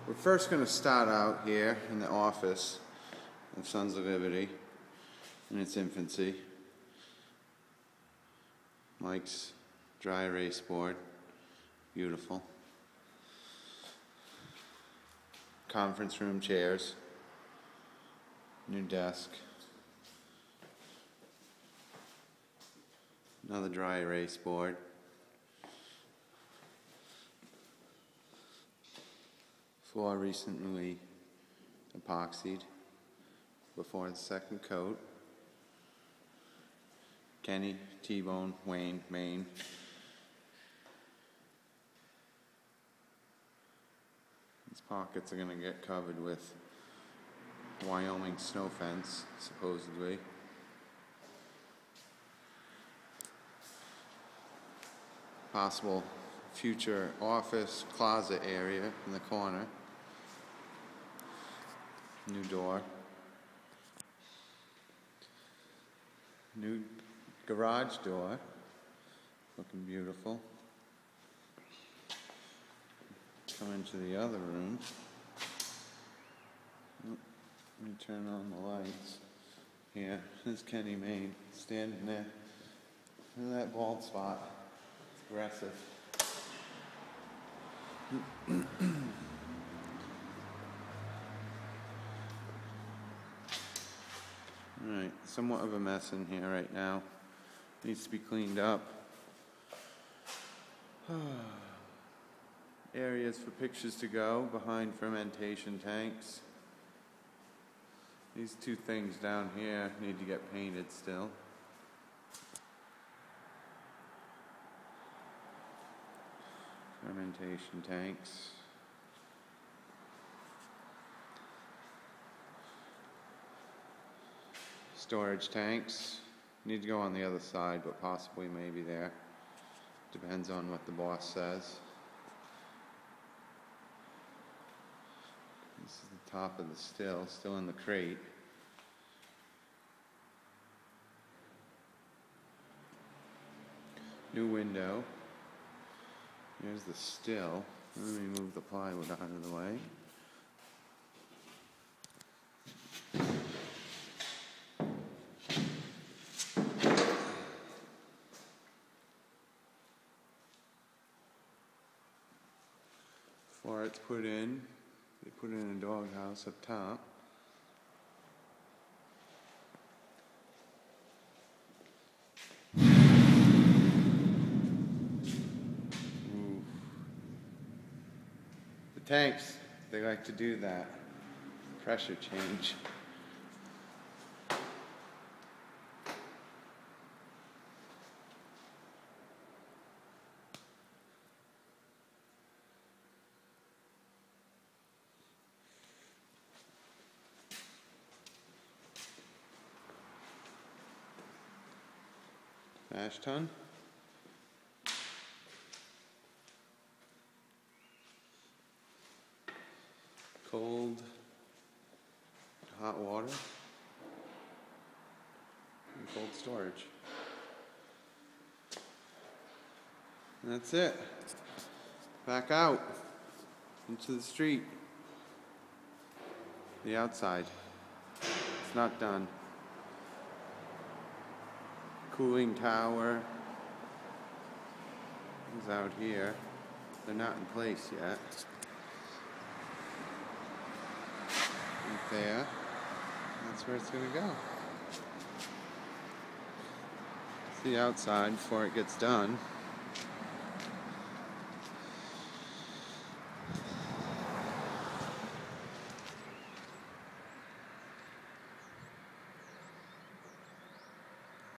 We're first going to start out here in the office of Sons of Liberty in its infancy. Mike's dry erase board, beautiful. Conference room chairs, new desk, another dry erase board. Floor recently epoxied before the second coat. Kenny, T-Bone, Wayne, Maine. These pockets are going to get covered with Wyoming snow fence, supposedly. Possible future office closet area in the corner. New door. New garage door. Looking beautiful. Come into the other room. Let me turn on the lights. Yeah, there's Kenny Maine standing there. Look at that bald spot. It's aggressive. Alright, somewhat of a mess in here right now. Needs to be cleaned up. Areas for pictures to go behind fermentation tanks. These two things down here need to get painted still. Fermentation tanks. Storage tanks. Need to go on the other side, but possibly maybe there. Depends on what the boss says. This is the top of the still in the crate. New window. Here's the still. Let me move the plywood out of the way. Before it's put in, they put in a doghouse up top. Tanks, they like to do that. Pressure change. Mash tun. Cold, hot water, and cold storage. And that's it. Back out into the street. The outside. It's not done. Cooling tower is out here. They're not in place yet. There. That's where it's going to go. It's the outside before it gets done.